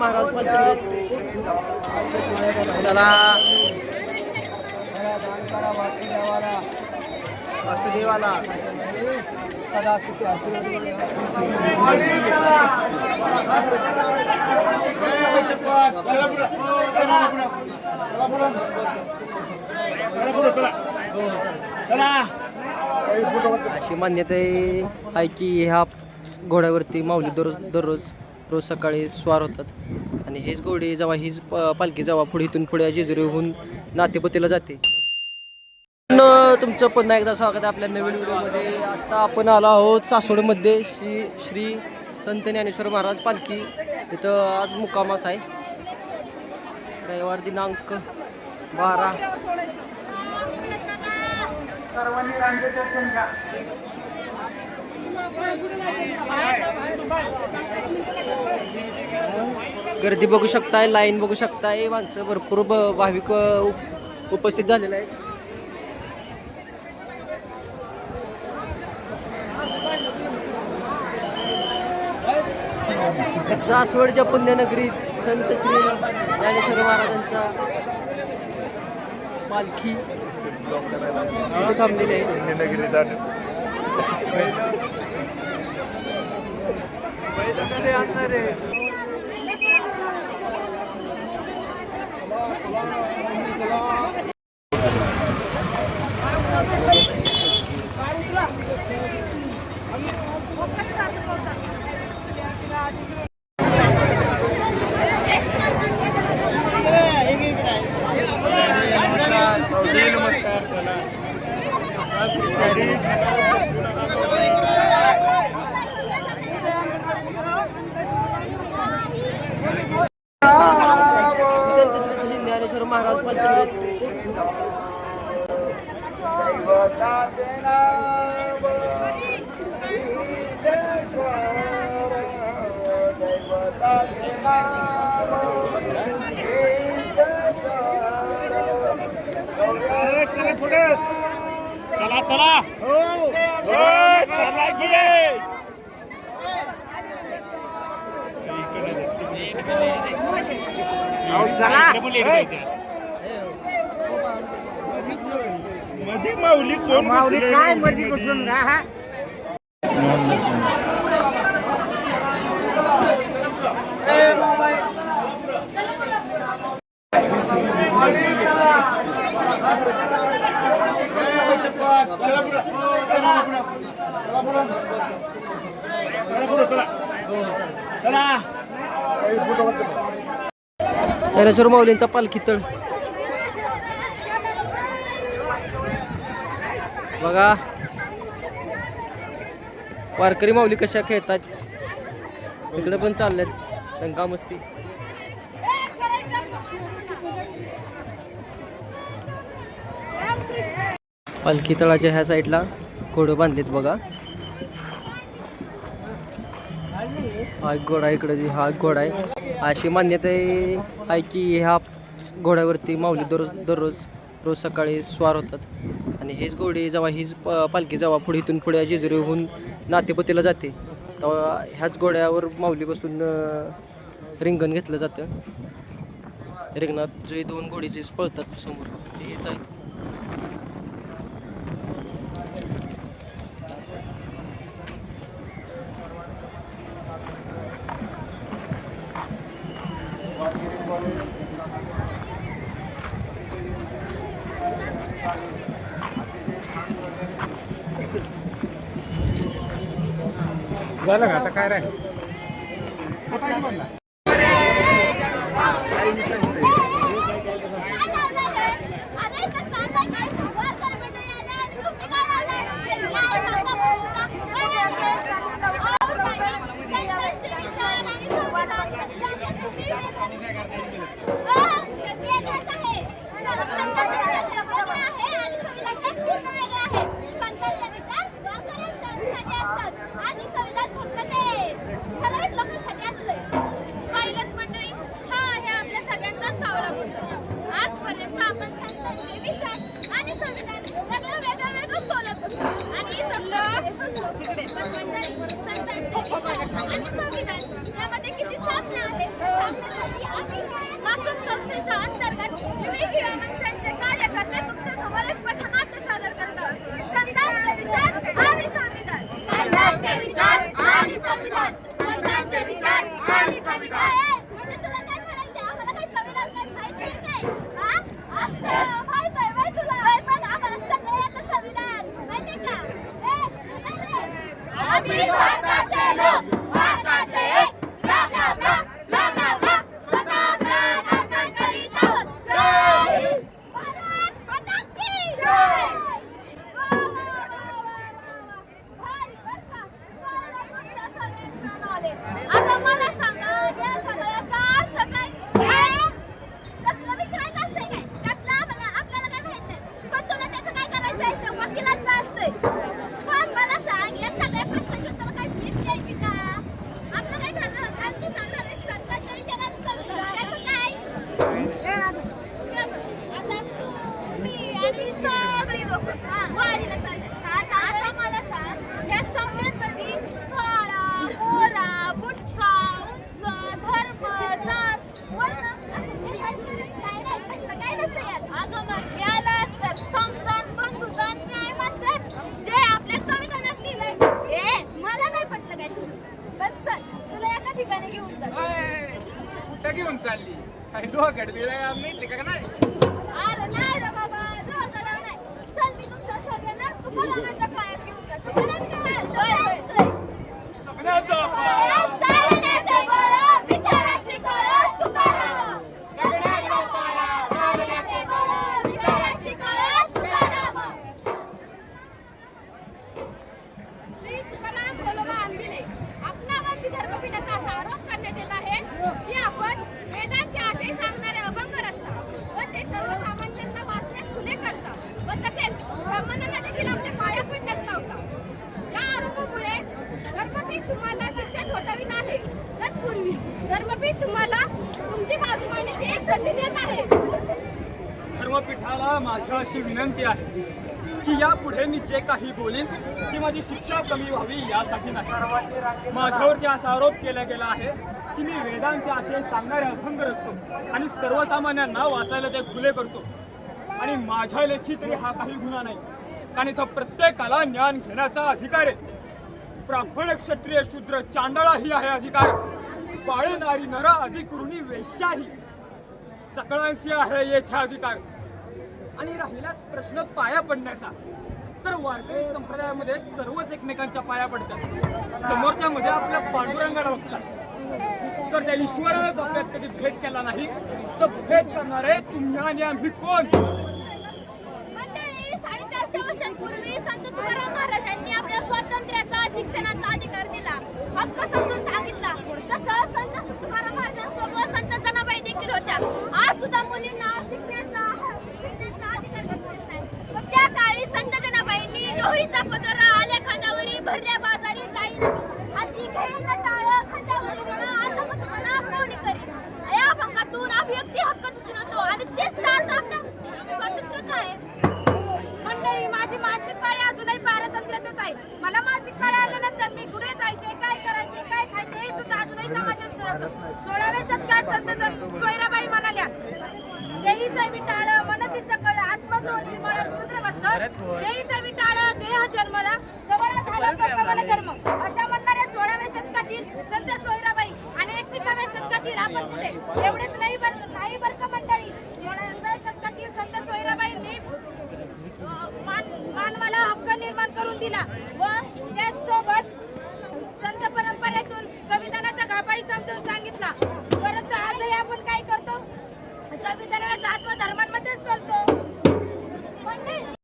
महाराज पालखी त्याला वासुदेवाला सदा सुखी अशी मान्यता आहे की ह्या घोड्यावरती माऊली रोज सकाळी स्वार होतात आणि हेच घोडी जेव्हा हीच पालखी जेव्हा पुढे इथून पुढे जेजुरीहून नातेपतीला जाते. तुमचं पुन्हा एकदा स्वागत आहे आपल्या नवीन व्हिडिओमध्ये. आता आपण आलो आहोत सासवडमध्ये श्री संत ज्ञानेश्वर महाराज पालखी इथं आज मुक्कामास आहे. रविवार दिनांक 12. गर्दी बघू शकताय, लाईन बघू शकताय, माणसं भरपूर भाविक उपस्थित झालेले आहेत. सासवडच्या पुण्यनगरीत संत श्री ज्ञानेश्वर महाराजांचा पालखी इथे थांबलेली आहे. संत श्री ज्ञानेश्वर महाराज पालखी चला चला चला गे मध्ये माऊली कोण माऊली काय मध्ये बसून का ज्ञानेश्वर माऊलींचा पालखी तळ बघा. वारकरी माऊली कशा खेळतात, इकडे पण चालल्यात दंगा मस्ती. पालखी तळाच्या ह्या साईडला घोडं बांधलेत बघा. हा एक घोडा इकडे, हा एक घोडा आहे. अशी मान्यता आहे की ह्या घोड्यावरती माऊली रोज सकाळी स्वार होतात आणि हेच घोडी जेव्हा हीच पालखी जेव्हा पुढे इथून पुढे जेजुरीहून नातेपतीला जाते तेव्हा ह्याच घोड्यावर माऊली बसून रिंगण घेतलं जातं. रिंगणात जे 2 घोडीचे पळतात समोर हेच आहेत. झालं का आता काय राहील. आणि संविधान यामध्ये किती साधनं आहेत. तर विवेकी मंचांचे कार्यकर्ते तुमच्या समोर एक पथनाट्य सादर करतात. संतांचे विचार आणि संविधान. संतांचे विचार आणि संविधान. संतांचे विचार आणि संविधान. म्हणजे तुला काय म्हणायचे? आम्हाला काही संविधान काय माहिती काय? हा? अच्छा, माहित आहे बाई तुला. पण आम्हाला सगळं येतं संविधान. माहिती का? आम्ही भारताचे लोक, भारताचे एक, ला ला ला ला ला ला, सदा प्राण अर्पण करीत आहोत. जय हिंद. भारत माता की जय. वा, वा, वा, वा, वा, वा. भारी बरं का? मला तुमच्या सगळ्यांचे नाव आले. आता मला सांगा, या सगळ्याचा अर्थ काय? कसलं विचारायचं असतंय काय? कसलं आपल्याला काय माहित नाही. पण तुला त्याचं काय करायचं आहे? ते वकिलाचं असतंय. पण मला सांग, या सगळ्या प्रश्नाची उत्तरं काय मीच द्यायची का? आपलं काय ठरलं होतं? तू सांगणार आहेस संतांच्या विचारांचं संविधान. त्याचं काय? आता तू, मी आणि सगळी लोकं वारीला चालले. आता मला सांग, या सगळ्यांमध्ये काळा, गोरा, बुटका, उंच, धर्म, जात, वर्ण हे काय नाही. कसलं काय नसतं यात. अगं मग याला असतात संविधान, बंधुता, न्याय म्हणतात, जे आपल्या संविधानात लिहिलंय. मला नाही पटलं काय तुझं. बस चल, तुला एका ठिकाणी घेऊन जा. कुठं घेऊन चालली? काही डोक्यात दिलं माहिती का नाही? अरे नाही रे बाबा, डोक्याला नाही. चल, मी तुमच्या सगळ्यांना तुकारामांच्या काळात घेऊन जा. तुकारामांच्या काळात? होय. सगळ्याचा पाया. चालण्याचं बळ, विचाराची कळ, तुकाराम. सगळ्याचा पाया. चालण्याचे बळ, विचाराची कळ, तुकाराम. श्री तुकाराम बोलोबा आंबिले आपणावरती धर्मपीठाचा असा आरोप करण्यात येत आहे की आपण वेदांचे आशय सांगणारे अभंग रचता व ते सर्वसामान्यांना वाचण्यास खुले करता व तसेच ब्राह्मणांना देखील आपले पाया पडण्यास लावता. या आरोपामुळे धर्मपीठ तुम्हाला शिक्षा ठोठावीत आहे. तत्पूर्वी धर्मपीठ तुम्हाला तुमची बाजू मांडण्याची एक संधी देत आहे. धर्मपीठाला माझी अशी विनंती आहे की यापुढे मी जे काही बोलीन ती माझी शिक्षा कमी व्हावी यासाठी नाही. माझ्यावरती असा आरोप केला गेला आहे की मी वेदांचे आशय सांगणारे अभंग रचतो आणि सर्वसामान्यांना वाचायला ते खुले करतो. आणि माझ्या लेखी तरी हा काही गुन्हा नाही, कारण इथं प्रत्येकाला ज्ञान घेण्याचा अधिकार आहे. ब्राह्मण, क्षत्रिय, शूद्र, चांडाळाही आहे अधिकार. पाळणारी नर अधिकृणी वेश्याही सगळ्यांशी आहे येथे अधिकार. आणि राहिलाच प्रश्न पाया पडण्याचा, तर वारकरी संप्रदायामध्ये सर्वच एकमेकांच्या पाया पडतात. समोरच्या मध्ये आपल्या पांडुरंगाला बघतात. तर त्या ईश्वरानंच आपल्यात कधी भेट केला नाही, तर भेट करणारे तुम्ही आणि आम्ही कोण? मंडळी, 450 वर्षांपूर्वी संत तुकाराम महाराजांनी आपल्या स्वातंत्र्याचा, शिक्षणाचा अधिकार दिला, हक्क समजून सांगितला. तसं संत तुकाराम महाराजांसोबत संत जनाबाई देखील होत्या. आज सुद्धा मुलींना शिकण्याचा अधिकार बसत नाही. पण त्या काळी संत जनाबाईंनी डोहीचा पदर आल्या खांद्यावरी, भरल्या बाजारी जाईल हाती घेऊन टाळं खांद्यावरी म्हणा, आता मग म्हणा कोणी करी. या अभंगातून अभिव्यक्ती हक्क दिसून येतो आणि तेच तर आता आपल्या स्वातंत्र्याचं आहे. मंडळी, माझी मासिक पाळी अजूनही पारतंत्र्यातच आहे. मला मासिक पाळी आल्यानंतर मी कुठे जायचे, काय करायचे, काय खायचे हे सुद्धा अजूनही समाजच ठरवतो. 16व्या शतकात संत सोयराबाई म्हणाल्या, देहीचे विटाळ मन दिसकळ आत्मतो निर्मळ शूद्रबद्ध, देहीचे विटाळ देह जन्मला जवळ झाला तो कमल कर्म. अशा म्हणणाऱ्या 16व्या शतकातील संत सोयराबाई आणि 21व्या शतकातील आपण कुठे? एवढेच नाही बरं का मंडळी, 16व्या शतकातील संत सोयराबाईंनी मानवाला हक्क निर्माण करून दिला व त्याचसोबत संत परंपरेतून संविधानाचा गाभाही समजून सांगितला. परंतु आजही आपण काय करतो? संविधानाला जात व धर्मांमध्येच करतो.